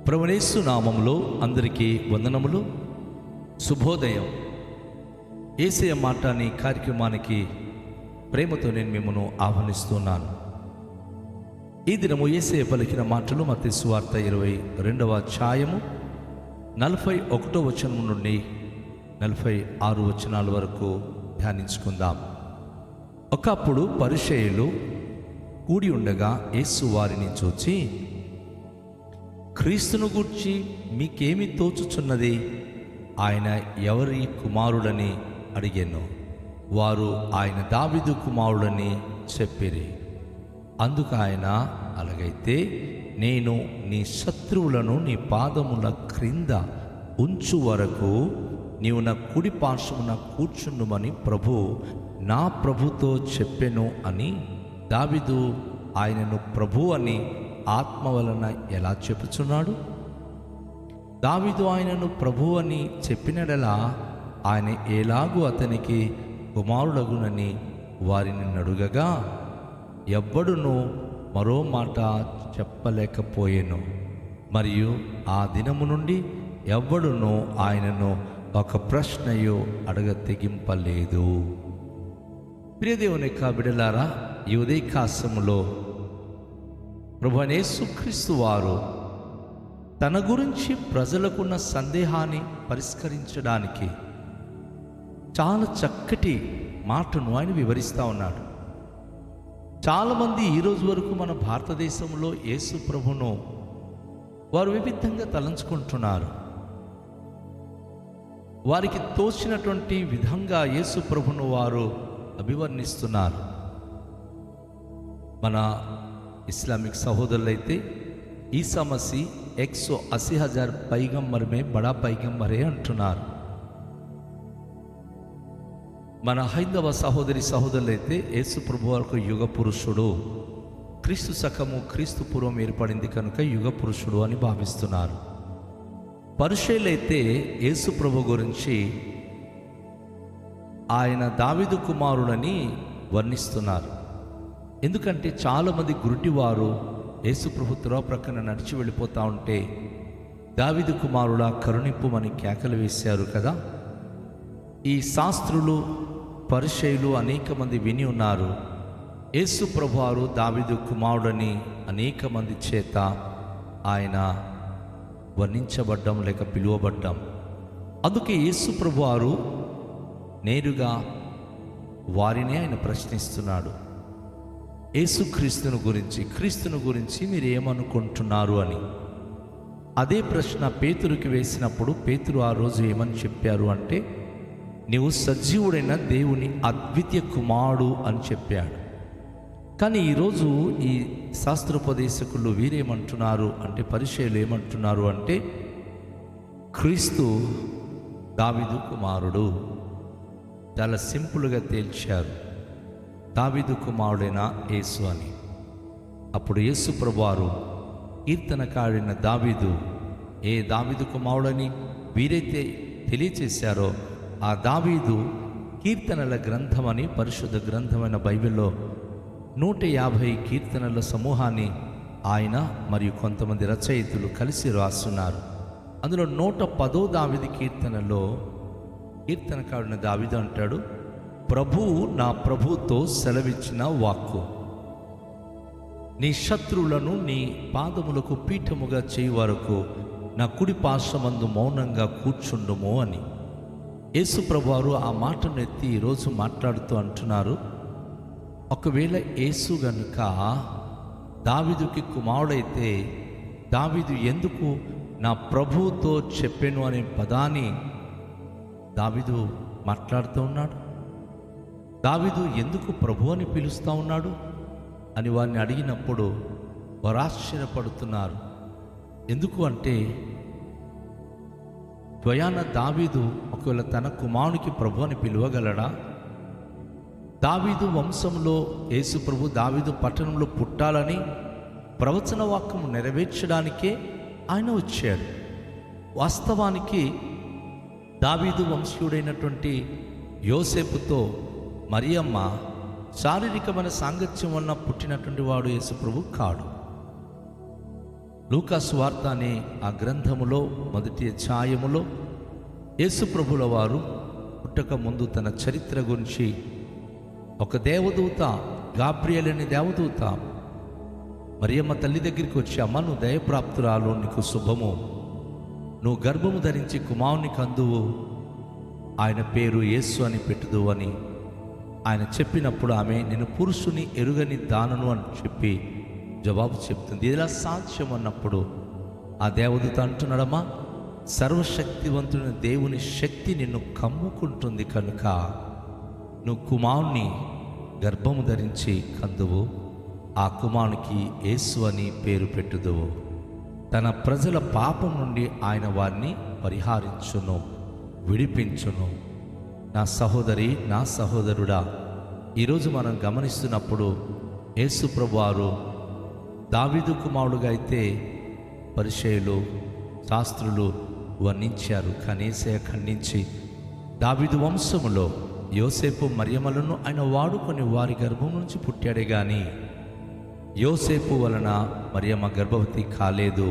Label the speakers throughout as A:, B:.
A: ప్రభువైన నామములో అందరికీ వందనములు. శుభోదయం. యేసయ్య మాట అనే కార్యక్రమానికి ప్రేమతో నేను మిమ్మల్ని ఆహ్వానిస్తున్నాను. ఈ దినము యేసయ్య పలికిన మాటలు మత్తయి సువార్త 22వ అధ్యాయము 41వ వచనం నుండి 46 వచనాల వరకు ధ్యానించుకుందాం. ఒకప్పుడు పరిసయ్యులు కూడి ఉండగా యేసు వారిని చూచి, క్రీస్తును గూర్చి మీకేమి తోచుచున్నది? ఆయన ఎవరి కుమారుడని అడిగాను. వారు ఆయన దావీదు కుమారుడని చెప్పిరి. అందుకు ఆయన, అలాగైతే నేను నీ శత్రువులను నీ పాదముల క్రింద ఉంచు వరకు నీవు నా కుడి పార్శ్వమున కూర్చుండుమని నా ప్రభుతో చెప్పెను అని దావీదు ఆయనను ప్రభు అని ఆత్మ వలన ఎలా చెప్పుచున్నాడు? దావీదు ఆయనను ప్రభు అని చెప్పినడలా ఆయన ఎలాగూ అతనికి కుమారుడగునని వారిని అడుగగా ఎవ్వడునూ మరో మాట చెప్పలేకపోయెను. మరియు ఆ దినము నుండి ఎవ్వడునూ ఆయనను ఒక ప్రశ్నయో అడగ తెగింపలేదు. ప్రియదేవుని యొక్క బిడ్డలారా, ఈ ఉదయకాశములో ప్రభువైన యేసుక్రీస్తు వారు తన గురించి ప్రజలకున్న సందేహాన్ని పరిష్కరించడానికి చాలా చక్కటి మాటను ఆయన వివరిస్తూ ఉన్నాడు. చాలామంది ఈరోజు వరకు మన భారతదేశంలో యేసు ప్రభును వారు వివిధంగా తలంచుకుంటున్నారు. వారికి తోచినటువంటి విధంగా యేసు ప్రభును వారు అభివర్ణిస్తున్నారు. మన इस्लामिक సహోదరులైతే ఈసా మసీహ్ 180,000 पैगंबर में बड़ा पैगंबर है అంటున్నారు. మన హైందవ సహోదరులైతే యేసు ప్రభు వారు యుగ పురుషుడు, క్రీస్తు శకము క్రీస్తు పూర్వం ఏర్పడింది కనుక యుగ పురుషుడు అని భావిస్తున్నారు. పరిసయ్యులైతే యేసు ప్రభు గురించి ఆయన దావీదు కుమారుడని వర్ణిస్తున్నారు. ఎందుకంటే చాలామంది గురుటివారు యేసు ప్రభు త్రోవ ప్రక్కన నడిచి వెళ్ళిపోతూ ఉంటే దావీదు కుమారుడా కరుణింపుమని కేకలు వేశారు కదా. ఈ శాస్త్రులు పరిసయ్యులు అనేక మంది విని ఉన్నారు. యేసు ప్రభు వారు దావీదు కుమారుడని అనేక మంది చేత ఆయన వర్ణించబడ్డం లేక పిలువబడ్డం. అందుకే యేసు ప్రభు వారు నేరుగా వారిని ఆయన ప్రశ్నిస్తున్నాడు. యేసుక్రీస్తును గురించి మీరు ఏమనుకుంటున్నారు అని. అదే ప్రశ్న పేతురుకి వేసినప్పుడు పేతురు ఆ రోజు ఏమని చెప్పారు అంటే, నీవు సజీవుడైన దేవుని అద్వితీయ కుమారుడు అని చెప్పాడు. కానీ ఈరోజు ఈ శాస్త్రోపదేశకులు వీరేమంటున్నారు అంటే, పరిసయ్యులు ఏమంటున్నారు అంటే, క్రీస్తు దావీదు కుమారుడు. చాలా సింపుల్గా తేల్చారు, దావీదు కుమారుడైన యేసు అని. అప్పుడు యేసు ప్రభువారు కీర్తనకారుడైన దావీదు కుమారుడని వీరైతే తెలియచేశారో ఆ దావీదు కీర్తనల గ్రంథమని పరిశుద్ధ గ్రంథమైన బైబిల్లో 150 కీర్తనల సమూహాన్ని ఆయన మరియు కొంతమంది రచయితలు కలిసి రాస్తున్నారు. అందులో 110వ దావీదు కీర్తనలో కీర్తనకారుడైన దావీదు అంటాడు, ప్రభువు నా ప్రభుతో సెలవిచ్చిన వాక్కు, నీ శత్రువులను నీ పాదములకు పీఠముగా చేయి వరకు నా కుడి పార్శ్వమందు మౌనంగా కూర్చుండుము అని. యేసు ప్రభువారు ఆ మాటను ఎత్తి ఈరోజు మాట్లాడుతూ అంటున్నారు, ఒకవేళ యేసు గనుక దావీదుకి కుమారుడైతే దావీదు ఎందుకు నా ప్రభువుతో చెప్పెను అనే పదాన్ని దావీదు మాట్లాడుతూ ఉన్నాడు? దావీదు ఎందుకు ప్రభు అని పిలుస్తూ ఉన్నాడు అని వారిని అడిగినప్పుడు వారు ఆశ్చర్యపడుతున్నారు. ఎందుకు అంటే, స్వయాన దావీదు ఒకవేళ తన కుమారునికి ప్రభు అని పిలవగలడా? దావీదు వంశంలో యేసు ప్రభు దావీదు పట్టణంలో పుట్టాలని ప్రవచన వాక్యం నెరవేర్చడానికే ఆయన వచ్చాడు. వాస్తవానికి దావీదు వంశీయుడైనటువంటి యోసేపుతో మరియమ్మ శారీరకమైన సాంగత్యం వలన పుట్టినటువంటి వాడు యేసు ప్రభు కాడు. లూకా సువార్త అనే ఆ గ్రంథములో మొదటి అధ్యాయములో యేసు ప్రభుల వారు పుట్టక ముందు తన చరిత్ర గురించి ఒక దేవదూత, గాబ్రియల్ అనే దేవదూత మరియమ్మ తల్లి దగ్గరికి వచ్చి, అమ్మ నువ్వు దయప్రాప్తురాలు, నీకు శుభము, నువ్వు గర్భము ధరించి కుమారుని కందువు, ఆయన పేరు యేసు అని పెట్టుదు అని ఆయన చెప్పినప్పుడు ఆమె నేను పురుషుని ఎరుగని దానను అని చెప్పి జవాబు చెప్తుంది. ఇలా సాధ్యం అన్నప్పుడు ఆ దేవదూత అంటున్నాడమ్మా, సర్వశక్తివంతుడైన దేవుని శక్తి నిన్ను కమ్ముకుంటుంది కనుక నువ్వు కుమారుని గర్భము ధరించి కందువు, ఆ కుమారునికి యేసు అని పేరు పెట్టుదువు. తన ప్రజల పాపం నుండి ఆయన వారిని పరిహారించును, విడిపించును. నా సహోదరి, నా సహోదరుడా, ఈరోజు మనం గమనిస్తున్నప్పుడు యేసు ప్రభువారు దావీదు కుమారుడుగా అయితే పరిసయ్యులు, శాస్త్రులు వర్ణించారు. కానీ యేసయ్య ఖండించి దావీదు వంశములో యోసేపు మరియమ్మలను ఆయన వాడుకొని వారి గర్భం నుంచి పుట్టాడే కానీ యోసేపు వలన మరియమ్మ గర్భవతి కాలేదు.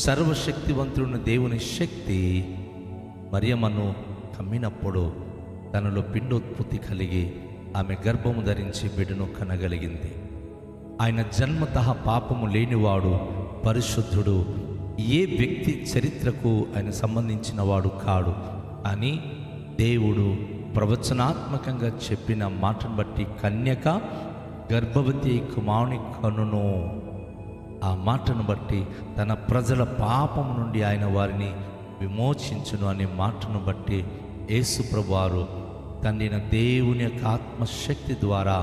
A: సర్వశక్తివంతుడున్న దేవుని శక్తి మరియమ్మను కమ్మినప్పుడు తనలో పిండోత్పత్తి కలిగి ఆమె గర్భము ధరించి బిడ్డను కనగలిగింది. ఆయన జన్మతః పాపము లేనివాడు, పరిశుద్ధుడు, ఏ వ్యక్తి చరిత్రకు ఆయన సంబంధించిన వాడు కాడు అని దేవుడు ప్రవచనాత్మకంగా చెప్పిన మాటను బట్టి కన్యక గర్భవతి కుమారుని కనును. ఆ మాటను బట్టి తన ప్రజల పాపం నుండి ఆయన వారిని విమోచించును అనే మాటను బట్టి యేసు ప్రభువారు తండ్రిన దేవుని యొక్క ఆత్మశక్తి ద్వారా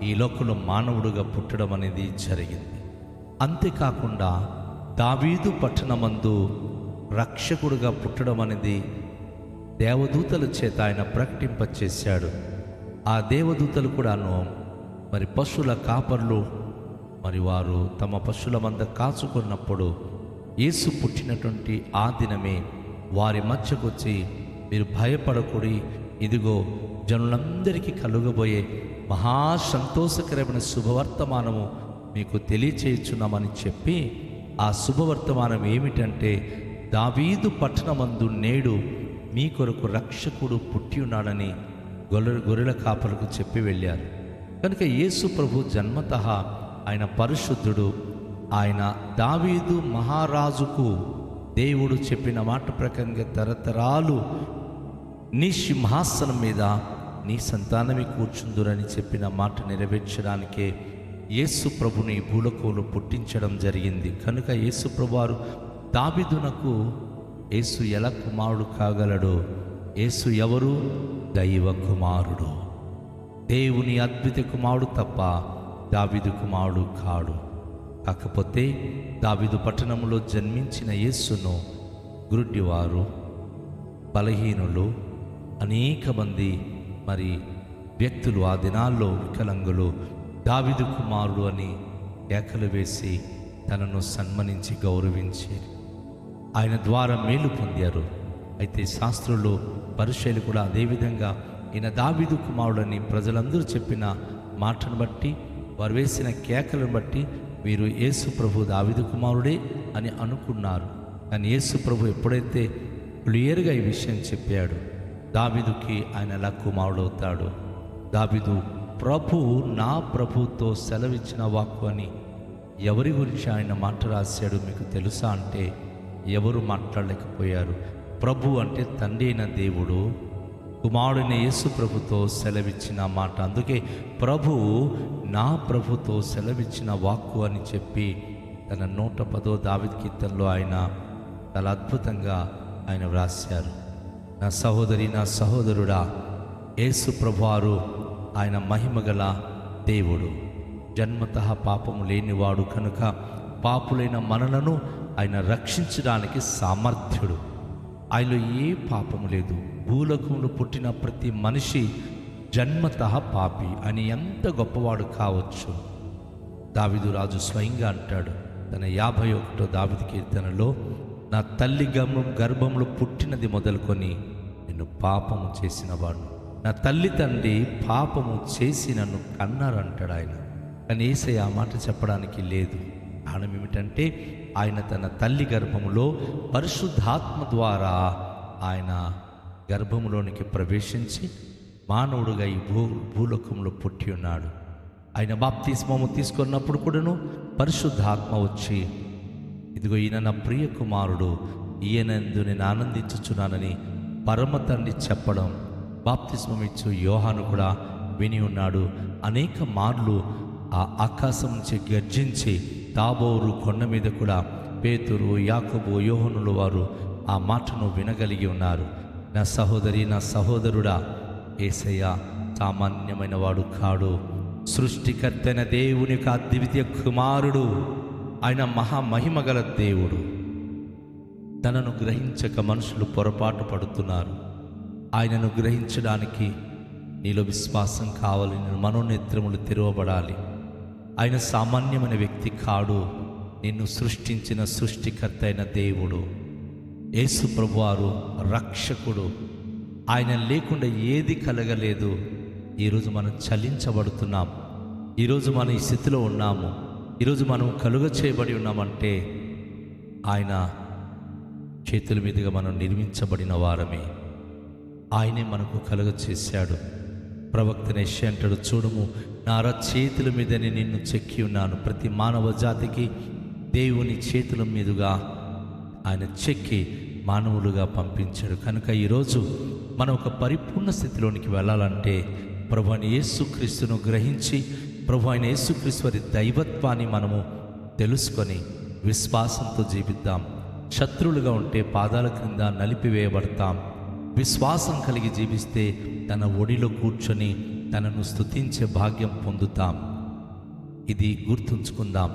A: ఈ లోకంలో మానవుడుగా పుట్టడం అనేది జరిగింది. అంతేకాకుండా దావీదు పట్టణమందు రక్షకుడుగా పుట్టడం అనేది దేవదూతల చేత ఆయన ప్రకటింపచేశాడు. ఆ దేవదూతలు కూడాను మరి పశువుల కాపర్లు మరి వారు తమ పశువుల మంద కాచుకున్నప్పుడు యేసు పుట్టినటువంటి ఆ దినమే వారి మధ్యకు వచ్చి, మీరు భయపడకూడి, ఇదిగో జనులందరికీ కలుగబోయే మహా సంతోషకరమైన శుభవర్తమానము మీకు తెలియచేయుచున్నామని చెప్పి, ఆ శుభవర్తమానం ఏమిటంటే దావీదు పట్టణమందు నేడు మీ కొరకు రక్షకుడు పుట్టి ఉన్నాడని గొర్రెల కాపలకు చెప్పి వెళ్ళారు. కనుక యేసు ప్రభు జన్మతః ఆయన పరిశుద్ధుడు. ఆయన దావీదు మహారాజుకు దేవుడు చెప్పిన మాట ప్రకారంగా తరతరాలు నీ సింహాసనం మీద నీ సంతానమే కూర్చుందురని చెప్పిన మాట నెరవేర్చడానికే యేసు ప్రభుని భూలోకంలో పుట్టించడం జరిగింది. కనుక యేసు ప్రభువారు దావీదునకు యేసు ఎలా కుమారుడు కాగలడు? యేసు ఎవరు? దైవ కుమారుడు, దేవుని అద్భుత కుమారుడు తప్ప దావీదు కుమారుడు కాడు. కాకపోతే దావీదు పట్టణంలో జన్మించిన యేసును గురుడివారు, బలహీనులు, అనేక మంది మరి వ్యక్తులు ఆ దినాల్లో వికలాంగులు దావీదు కుమారుడు అని కేకలు వేసి తనను సన్మానించి గౌరవించారు. ఆయన ద్వారా మేలు పొందారు. అయితే శాస్త్రులు, పరిసయ్యులు కూడా అదేవిధంగా ఈయన దావీదు కుమారుడని ప్రజలందరూ చెప్పిన మాటను బట్టి, వారు వేసిన కేకలను బట్టి వీరు యేసు ప్రభు దావీదు కుమారుడే అని అనుకున్నారు. కానీ యేసు ప్రభు ఎప్పుడైతే క్లియర్గా ఈ విషయం చెప్పాడు, దావీదుకి ఆయన ఎలా కుమారుడు అవుతాడు? దావీదు ప్రభు నా ప్రభుతో సెలవిచ్చిన వాక్కు అని ఎవరి గురించి ఆయన మాట రాశాడు మీకు తెలుసా అంటే ఎవరు మాట్లాడలేకపోయారు. ప్రభు అంటే తండ్రి అయిన దేవుడు కుమారుడైన యేసు ప్రభుతో సెలవిచ్చిన మాట. అందుకే ప్రభు నా ప్రభుతో సెలవిచ్చిన వాక్కు అని చెప్పి తన 110వ దావీదు కీర్తనలో ఆయన చాలా అద్భుతంగా ఆయన వ్రాశారు. నా సహోదరి, నా సహోదరుడా, యేసు ప్రభువారు ఆయన మహిమగల దేవుడు, జన్మతః పాపము లేనివాడు కనుక పాపులైన మనలను ఆయన రక్షించడానికి సామర్థ్యుడు. ఆయనలో ఏ పాపము లేదు. భూలోకంలో పుట్టిన ప్రతి మనిషి జన్మతః పాపి అని ఎంత గొప్పవాడు కావచ్చు. దావీదు రాజు స్వయంగా అంటాడు తన 51వ దావీదు కీర్తనలో, నా తల్లి గర్భంలో పుట్టినది మొదలుకొని నిన్ను పాపము చేసినవాడు, నా తల్లి తండ్రి పాపము చేసి నన్ను కన్నారంటాడు ఆయన. కానీ యేసయ్య ఆ మాట చెప్పడానికి లేదు. కారణం ఏమిటంటే ఆయన తన తల్లి గర్భములో పరిశుద్ధాత్మ ద్వారా ఆయన గర్భములోనికి ప్రవేశించి మానవుడుగా ఈ భూలోకంలో పుట్టి ఉన్నాడు. ఆయన బాప్తిస్మము తీసుకున్నప్పుడు కూడాను పరిశుద్ధాత్మ వచ్చి, ఇదిగో ఈయన నా ప్రియ కుమారుడు, ఈయనందు నేను ఆనందించుచున్నానని పరమ తండ్రి చెప్పడం బాప్తిస్మం ఇచ్చు యోహాను కూడా విని ఉన్నాడు. అనేక మార్లు ఆ ఆకాశం నుంచి గర్జించి తాబోరు కొండ మీద కూడా పేతురు, యాకోబు, యోహానులు వారు ఆ మాటను వినగలిగి ఉన్నారు. నా సహోదరి, నా సహోదరుడా, యేసయ్య సామాన్యమైన వాడు కాడు. సృష్టికర్త అయిన దేవుని యొక్క అద్వితీయ కుమారుడు. ఆయన మహామహిమ గల దేవుడు. తనను గ్రహించక మనుషులు పొరపాటు పడుతున్నారు. ఆయనను గ్రహించడానికి నీలో విశ్వాసం కావాలి. మనోనేత్రములు తెరవబడాలి. ఆయన సామాన్యమైన వ్యక్తి కాడు. నిన్ను సృష్టించిన సృష్టికర్త అయిన దేవుడు, యేసు ప్రభువారు రక్షకుడు. ఆయన లేకుండా ఏది కలగలేదు. ఈరోజు మనం చలించబడుతున్నాం. ఈరోజు మనం ఈ స్థితిలో ఉన్నాము. ఈరోజు మనం కలుగ చేయబడి ఉన్నామంటే ఆయన చేతుల మీదుగా మనం నిర్మించబడిన వారమే. ఆయనే మనకు కలుగ చేశాడు. ప్రవక్త యెషయా అంటాడు, చూడుము నా చేతుల మీదనే నిన్ను చెక్కి ఉన్నాను. ప్రతి మానవ జాతికి దేవుని చేతుల మీదుగా ఆయన చెక్కి మానవులుగా పంపించాడు. కనుక ఈరోజు మనం ఒక పరిపూర్ణ స్థితిలోనికి వెళ్ళాలంటే ప్రభు అయిన యేసుక్రీస్తును గ్రహించి, ప్రభు అయిన యేసుక్రీస్తు వారి దైవత్వాన్ని మనము తెలుసుకొని విశ్వాసంతో జీవిద్దాం. శత్రువులుగా ఉంటే పాదాల క్రింద నలిపివేయబడతాం. విశ్వాసం కలిగి జీవిస్తే తన ఒడిలో కూర్చొని తనను స్తుతించే భాగ్యం పొందుతాం. ఇది గుర్తుంచుకుందాం.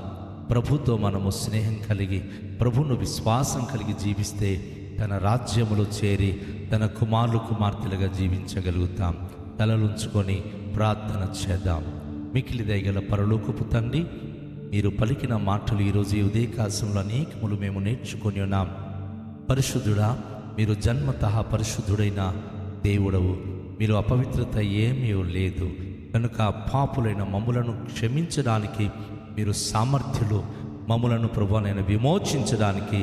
A: ప్రభుతో మనము స్నేహం కలిగి, ప్రభును విశ్వాసం కలిగి జీవిస్తే తన రాజ్యములో చేరి తన కుమారులు కుమార్తెలుగా జీవించగలుగుతాం. తలలుంచుకొని ప్రార్థన చేద్దాం. మికిలి దయగల పరలోకపు తండ్రి, మీరు పలికిన మాటలు ఈరోజు ఈ ఉదయకాలంలో అనేకములు మేము నేర్చుకొని ఉన్నాం. పరిశుద్ధుడా, మీరు జన్మతః పరిశుద్ధుడైన దేవుడవు. మీరు అపవిత్రత ఏమీ లేదు. కనుక పాపులైన మమ్ములను క్షమించడానికి మీరు సామర్థ్యులు. మమ్ములను ప్రభువైన విమోచించడానికి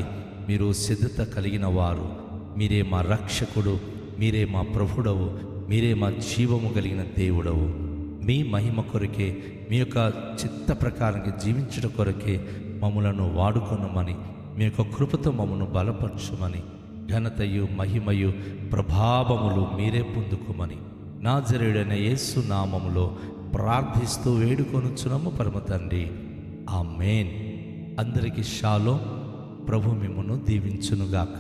A: మీరు సిద్ధత కలిగిన వారు. మీరే మా రక్షకుడు, మీరే మా ప్రభుడవు, మీరే మా జీవము కలిగిన దేవుడవు. మీ మహిమ కొరకే, మీ యొక్క చిత్త ప్రకారంగా జీవించడం కొరకే మమ్ములను వాడుకొనమని, మీ యొక్క కృపతో మమ్మను బలపరచుమని, ఘనతయు మహిమయు ప్రభావములు మీరే పొందుకోమని నాజరేయుడైన యేసు నామములో ప్రార్థిస్తూ వేడుకొనుచున్నాము పరమ తండ్రి. ఆమేన్. అందరికీ షాలోమ్. ప్రభు మిమ్మును దీవించునుగాక.